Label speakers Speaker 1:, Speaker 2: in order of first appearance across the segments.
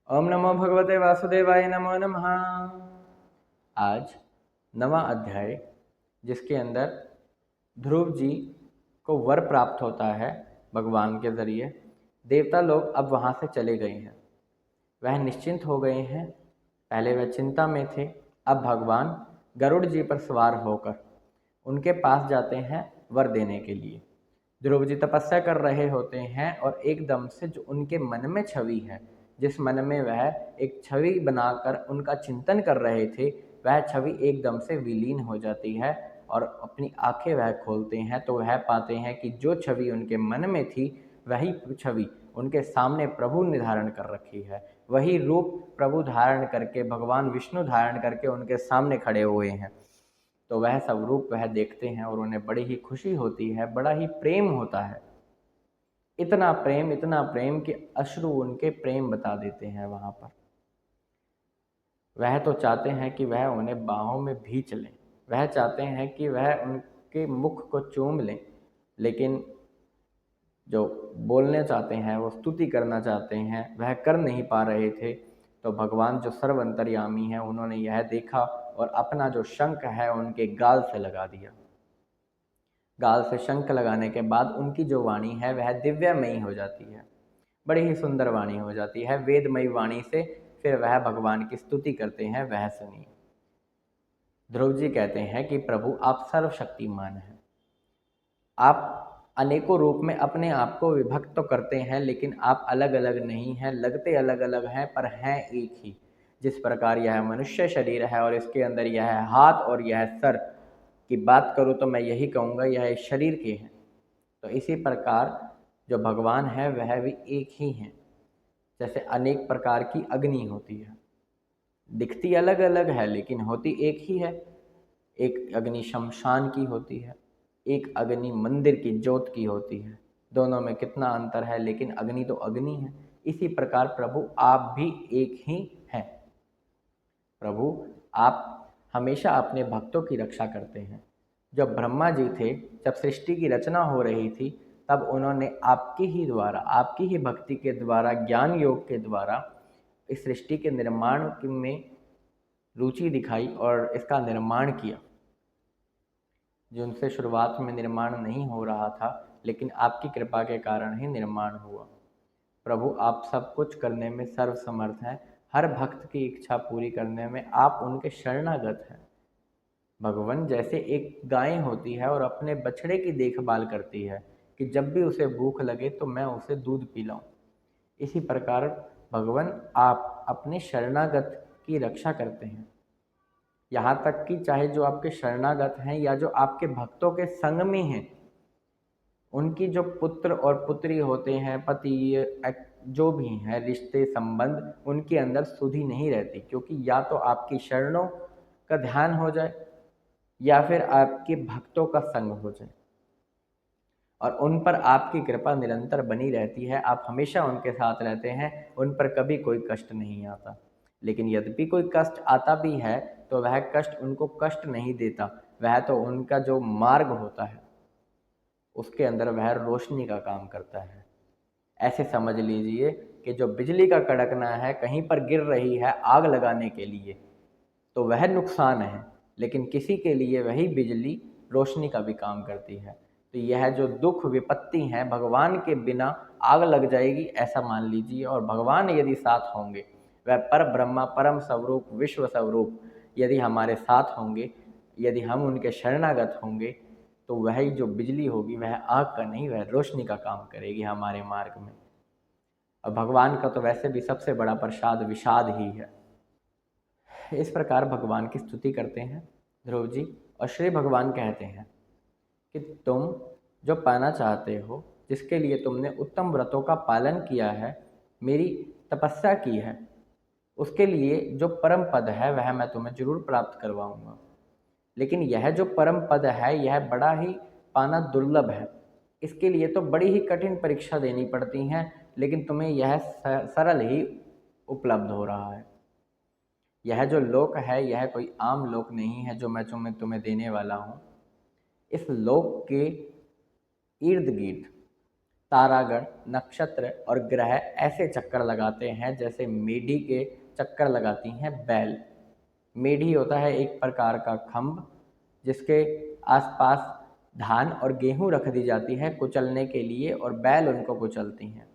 Speaker 1: ओम नमो भगवते वासुदेवाय नमो नमः। आज नवा अध्याय, जिसके अंदर ध्रुव जी को वर प्राप्त होता है भगवान के जरिए। देवता लोग अब वहाँ से चले गए हैं, वह निश्चिंत हो गए हैं। पहले वह चिंता में थे, अब भगवान गरुड़ जी पर सवार होकर उनके पास जाते हैं वर देने के लिए। ध्रुव जी तपस्या कर रहे होते हैं और एकदम से जो उनके मन में छवि है, जिस मन में वह एक छवि बनाकर उनका चिंतन कर रहे थे, वह छवि एकदम से विलीन हो जाती है और अपनी आंखें वह खोलते हैं तो वह पाते हैं कि जो छवि उनके मन में थी वही छवि उनके सामने प्रभु ने धारण कर रखी है। वही रूप प्रभु धारण करके, भगवान विष्णु धारण करके उनके सामने खड़े हुए हैं। तो वह सब रूप वह देखते हैं और उन्हें बड़ी ही खुशी होती है, बड़ा ही प्रेम होता है। इतना प्रेम कि अश्रु उनके प्रेम बता देते हैं वहाँ पर। वह तो चाहते हैं कि वह उन्हें बाहों में भींच लें, वह चाहते हैं कि वह उनके मुख को चूम लें, लेकिन जो बोलने चाहते हैं, वो स्तुति करना चाहते हैं, वह कर नहीं पा रहे थे। तो भगवान जो सर्व अंतर्यामी हैं, उन्होंने यह देखा और अपना जो शंख है उनके गाल से लगा दिया। गाल से शंख लगाने के बाद उनकी जो वाणी है वह दिव्यमयी हो जाती है, बड़ी ही सुंदर वाणी हो जाती है। वेदमयी वाणी से फिर वह भगवान की स्तुति करते हैं, वह सुनिए। ध्रुव जी कहते हैं कि प्रभु आप सर्वशक्तिमान हैं, आप अनेकों रूप में अपने आप को विभक्त तो करते हैं, लेकिन आप अलग अलग नहीं हैं, लगते अलग अलग हैं पर हैं एक ही। जिस प्रकार यह मनुष्य शरीर है और इसके अंदर यह हाथ और यह सर की बात करूँ तो मैं यही कहूँगा यह शरीर के हैं। तो इसी प्रकार जो भगवान है वह भी एक ही हैं। जैसे अनेक प्रकार की अग्नि होती है, दिखती अलग अलग है लेकिन होती एक ही है। एक अग्नि शमशान की होती है, एक अग्नि मंदिर की ज्योत की होती है। दोनों में कितना अंतर है, लेकिन अग्नि तो अग्नि है। इसी प्रकार प्रभु आप भी एक ही हैं। प्रभु आप हमेशा अपने भक्तों की रक्षा करते हैं। जब ब्रह्मा जी थे, जब सृष्टि की रचना हो रही थी, तब उन्होंने आपकी ही द्वारा, आपकी ही भक्ति के द्वारा, ज्ञान योग के द्वारा इस सृष्टि के निर्माण में रुचि दिखाई और इसका निर्माण किया। जिनसे शुरुआत में निर्माण नहीं हो रहा था, लेकिन आपकी कृपा के कारण ही निर्माण हुआ। प्रभु आप सब कुछ करने में सर्वसमर्थ हैं, हर भक्त की इच्छा पूरी करने में आप उनके शरणागत हैं। भगवान जैसे एक गाय होती है और अपने बछड़े की देखभाल करती है कि जब भी उसे भूख लगे तो मैं उसे दूध पिलाऊं, इसी प्रकार भगवान आप अपने शरणागत की रक्षा करते हैं। यहाँ तक कि चाहे जो आपके शरणागत हैं या जो आपके भक्तों के संग में हैं, उनकी जो पुत्र और पुत्री होते हैं, पति, जो भी हैं रिश्ते संबंध, उनके अंदर सुधि नहीं रहती, क्योंकि या तो आपकी शरणों का ध्यान हो जाए या फिर आपके भक्तों का संग हो जाए, और उन पर आपकी कृपा निरंतर बनी रहती है। आप हमेशा उनके साथ रहते हैं, उन पर कभी कोई कष्ट नहीं आता। लेकिन यद्यपि कोई कष्ट आता भी है तो वह कष्ट उनको कष्ट नहीं देता, वह तो उनका जो मार्ग होता है उसके अंदर वह रोशनी का काम करता है। ऐसे समझ लीजिए कि जो बिजली का कड़कना है कहीं पर गिर रही है आग लगाने के लिए, तो वह नुकसान है, लेकिन किसी के लिए वही बिजली रोशनी का भी काम करती है। तो यह जो दुख विपत्ति है, भगवान के बिना आग लग जाएगी ऐसा मान लीजिए, और भगवान यदि साथ होंगे, वह पर ब्रह्मा परम स्वरूप विश्व स्वरूप यदि हमारे साथ होंगे, यदि हम उनके शरणागत होंगे, तो वही जो बिजली होगी वह आग का नहीं, वह रोशनी का काम करेगी हमारे मार्ग में। और भगवान का तो वैसे भी सबसे बड़ा प्रसाद विषाद ही है। इस प्रकार भगवान की स्तुति करते हैं ध्रुव जी, और श्री भगवान कहते हैं कि तुम जो पाना चाहते हो, जिसके लिए तुमने उत्तम व्रतों का पालन किया है, मेरी तपस्या की है, उसके लिए जो परम पद है वह मैं तुम्हें जरूर प्राप्त करवाऊंगा। लेकिन यह जो परम पद है यह बड़ा ही पाना दुर्लभ है। इसके लिए तो बड़ी ही कठिन परीक्षा देनी पड़ती हैं, लेकिन तुम्हें यह सरल ही उपलब्ध हो रहा है। यह जो लोक है यह कोई आम लोक नहीं है जो मैं तुम्हें देने वाला हूँ। इस लोक के इर्द गिर्द तारागण, नक्षत्र और ग्रह ऐसे चक्कर लगाते हैं जैसे मेढी के चक्कर लगाती हैं बैल। मेढी होता है एक प्रकार का खंभ जिसके आसपास धान और गेहूं रख दी जाती है कुचलने के लिए, और बैल उनको कुचलती हैं।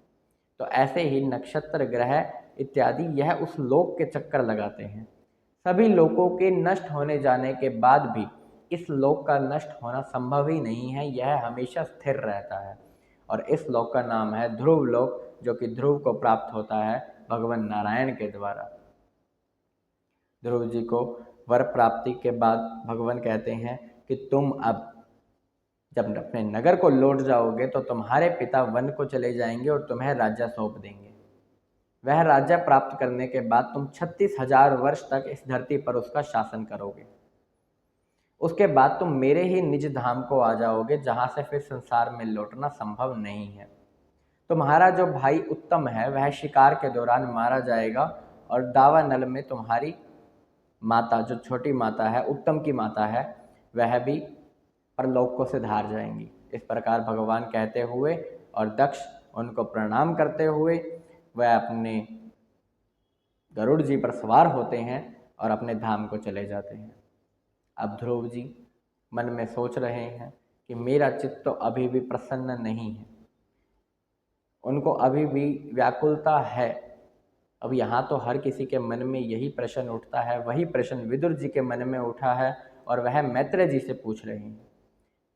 Speaker 1: तो ऐसे ही नक्षत्र, ग्रह इत्यादि यह उस लोक के चक्कर लगाते हैं। सभी लोकों के नष्ट होने जाने के बाद भी इस लोक का नष्ट होना संभव ही नहीं है, यह हमेशा स्थिर रहता है। और इस लोक का नाम है ध्रुव लोक, जो कि ध्रुव को प्राप्त होता है भगवान नारायण के द्वारा। ध्रुव जी को वर प्राप्ति के बाद भगवान कहते हैं कि तुम अब जब अपने नगर को लौट जाओगे तो तुम्हारे पिता वन को चले जाएंगे और तुम्हें राज्य सौंप देंगे। वह राज्य प्राप्त करने के बाद तुम 36,000 वर्ष तक इस धरती पर उसका शासन करोगे। उसके बाद तुम मेरे ही निज धाम को आ जाओगे, जहां से फिर संसार में लौटना संभव नहीं है। तुम्हारा जो भाई उत्तम है वह शिकार के दौरान मारा जाएगा, और दावानल में तुम्हारी माता, जो छोटी माता है, उत्तम की माता है, वह भी परलोक को सिधार जाएंगी। इस प्रकार भगवान कहते हुए और दक्ष उनको प्रणाम करते हुए वह अपने गरुड़ जी पर सवार होते हैं और अपने धाम को चले जाते हैं। अब ध्रुव जी मन में सोच रहे हैं कि मेरा चित्त तो अभी भी प्रसन्न नहीं है, उनको अभी भी व्याकुलता है। अब यहाँ तो हर किसी के मन में यही प्रश्न उठता है, वही प्रश्न विदुर जी के मन में उठा है और वह मैत्रेय जी से पूछ रहे हैं।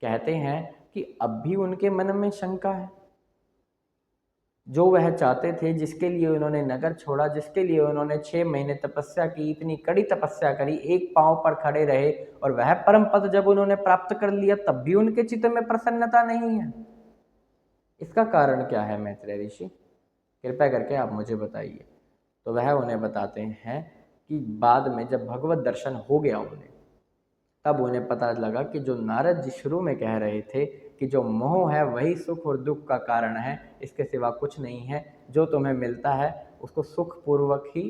Speaker 1: कहते हैं कि अब भी उनके मन में शंका है। जो वह चाहते थे, जिसके लिए उन्होंने नगर छोड़ा, जिसके लिए उन्होंने 6 महीने तपस्या की, इतनी कड़ी तपस्या करी, एक पांव पर खड़े रहे, और वह परम पद जब उन्होंने प्राप्त कर लिया तब भी उनके चित्त में प्रसन्नता नहीं है। इसका कारण क्या है मैत्रेय ऋषि? कृपया करके आप मुझे बताइए। तो वह उन्हें बताते हैं कि बाद में जब भगवत दर्शन हो गया उन्हें, तब उन्हें पता लगा कि जो नारद जी शुरू में कह रहे थे कि जो मोह है वही सुख और दुख का कारण है, इसके सिवा कुछ नहीं है। जो तुम्हें मिलता है उसको सुखपूर्वक ही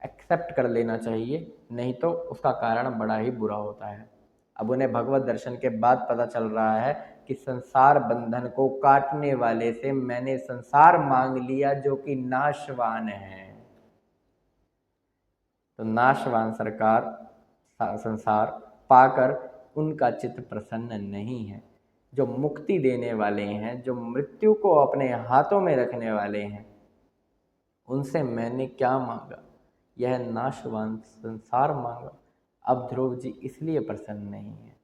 Speaker 1: एक्सेप्ट कर लेना चाहिए, नहीं तो उसका कारण बड़ा ही बुरा होता है। अब उन्हें भगवत दर्शन के बाद पता चल रहा है कि संसार बंधन को काटने वाले से मैंने संसार मांग लिया, जो कि नाशवान है। तो नाशवान संसार पाकर उनका चित्त प्रसन्न नहीं है। जो मुक्ति देने वाले हैं, जो मृत्यु को अपने हाथों में रखने वाले हैं, उनसे मैंने क्या मांगा? यह नाशवान संसार मांगा। अब ध्रुव जी इसलिए प्रसन्न नहीं है,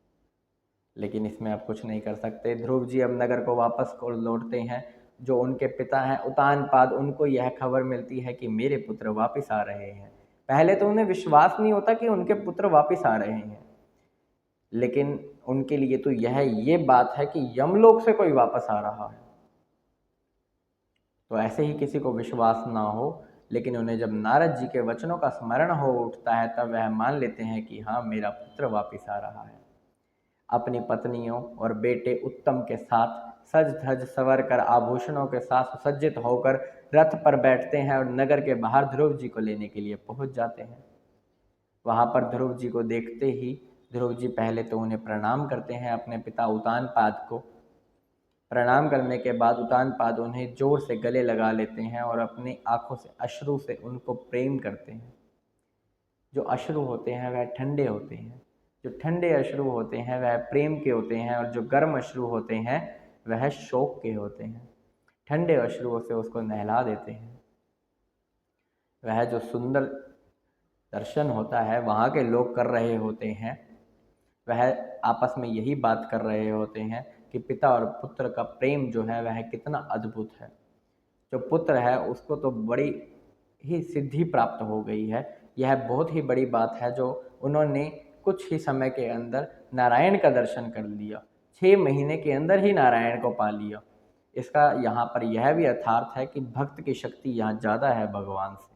Speaker 1: लेकिन इसमें आप कुछ नहीं कर सकते। ध्रुव जी अब नगर को वापस को लौटते हैं। जो उनके पिता हैं उतानपाद, उनको यह खबर मिलती है कि मेरे पुत्र वापस आ रहे हैं। पहले तो उन्हें विश्वास नहीं होता कि उनके पुत्र वापस आ रहे हैं, लेकिन उनके लिए तो ये बात है कि यमलोक से कोई वापस आ रहा है। तो ऐसे ही किसी को विश्वास ना हो, लेकिन उन्हें जब नारद जी के वचनों का स्मरण हो उठता है तब वह मान लेते हैं कि हाँ, मेरा पुत्र वापस आ रहा है। अपनी पत्नियों और बेटे उत्तम के साथ सज धज सवर कर, आभूषणों के साथ सुसज्जित होकर रथ पर बैठते हैं और नगर के बाहर ध्रुव जी को लेने के लिए पहुंच जाते हैं। वहां पर ध्रुव जी को देखते ही ध्रुव जी पहले तो उन्हें प्रणाम करते हैं, अपने पिता उतानपाद को। प्रणाम करने के बाद उतानपाद उन्हें जोर से गले लगा लेते हैं और अपनी आंखों से अश्रु से उनको प्रेम करते हैं। जो अश्रु होते हैं वह ठंडे होते हैं, जो ठंडे अश्रु होते हैं वह प्रेम के होते हैं, और जो गर्म अश्रु होते हैं वह शोक के होते हैं। ठंडे अश्रुओं से उसको नहला देते हैं। वह जो सुंदर दर्शन होता है वहाँ के लोग कर रहे होते हैं, वह आपस में यही बात कर रहे होते हैं कि पिता और पुत्र का प्रेम जो है वह कितना अद्भुत है। जो पुत्र है उसको तो बड़ी ही सिद्धि प्राप्त हो गई है। यह बहुत ही बड़ी बात है जो उन्होंने कुछ ही समय के अंदर नारायण का दर्शन कर लिया, 6 महीने के अंदर ही नारायण को पा लिया। इसका यहाँ पर यह भी अर्थार्थ है कि भक्त की शक्ति यहाँ ज़्यादा है भगवान से,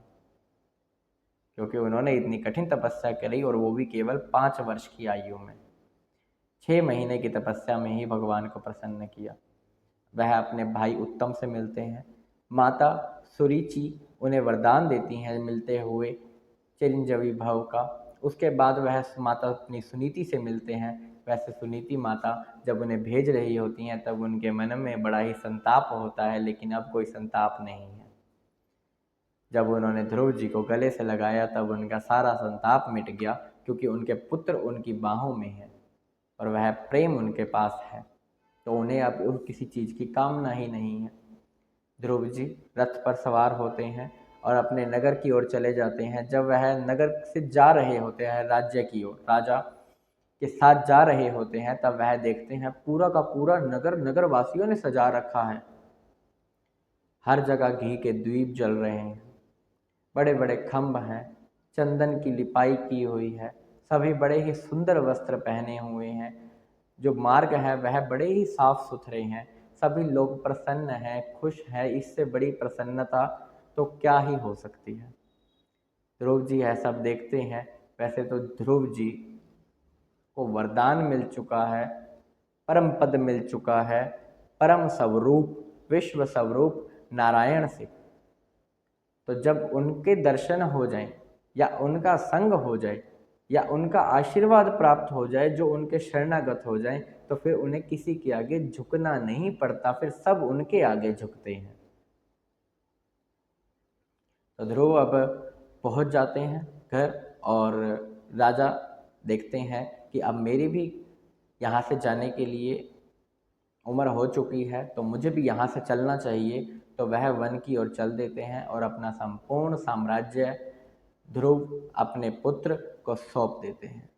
Speaker 1: क्योंकि उन्होंने इतनी कठिन तपस्या करी और वो भी केवल 5 वर्ष की आयु में। 6 महीने की तपस्या में ही भगवान को प्रसन्न किया। वह अपने भाई उत्तम से मिलते हैं। माता सुरुचि उन्हें वरदान देती हैं मिलते हुए चिरंजीवी भव का। उसके बाद वह माता अपनी सुनीति से मिलते हैं। वैसे सुनीति माता जब उन्हें भेज रही होती हैं तब उनके मन में बड़ा ही संताप होता है, लेकिन अब कोई संताप नहीं है। जब उन्होंने ध्रुव जी को गले से लगाया तब उनका सारा संताप मिट गया, क्योंकि उनके पुत्र उनकी बाहों में है और वह प्रेम उनके पास है, तो उन्हें अब किसी चीज़ की कामना ही नहीं है। ध्रुव जी रथ पर सवार होते हैं और अपने नगर की ओर चले जाते हैं। जब वह नगर से जा रहे होते हैं, राज्य की ओर राजा के साथ जा रहे होते हैं, तब वह देखते हैं पूरा का पूरा नगर वासियों ने सजा रखा है। हर जगह घी के दीप जल रहे हैं, बड़े बड़े खम्भ हैं, चंदन की लिपाई की हुई है, सभी बड़े ही सुंदर वस्त्र पहने हुए हैं। जो मार्ग है वह बड़े ही साफ सुथरे हैं, सभी लोग प्रसन्न हैं, खुश हैं। इससे बड़ी प्रसन्नता तो क्या ही हो सकती है। ध्रुव जी यह सब देखते हैं। वैसे तो ध्रुव जी को वरदान मिल चुका है, परम पद मिल चुका है, परम स्वरूप विश्व स्वरूप नारायण से। तो जब उनके दर्शन हो जाएं या उनका संग हो जाए या उनका आशीर्वाद प्राप्त हो जाए, जो उनके शरणागत हो जाएं, तो फिर उन्हें किसी के आगे झुकना नहीं पड़ता, फिर सब उनके आगे झुकते हैं। तो ध्रुव अब पहुंच जाते हैं घर और राजा देखते हैं कि अब मेरी भी यहाँ से जाने के लिए उम्र हो चुकी है, तो मुझे भी यहाँ से चलना चाहिए। तो वह वन की ओर चल देते हैं और अपना संपूर्ण साम्राज्य ध्रुव अपने पुत्र को सौंप देते हैं।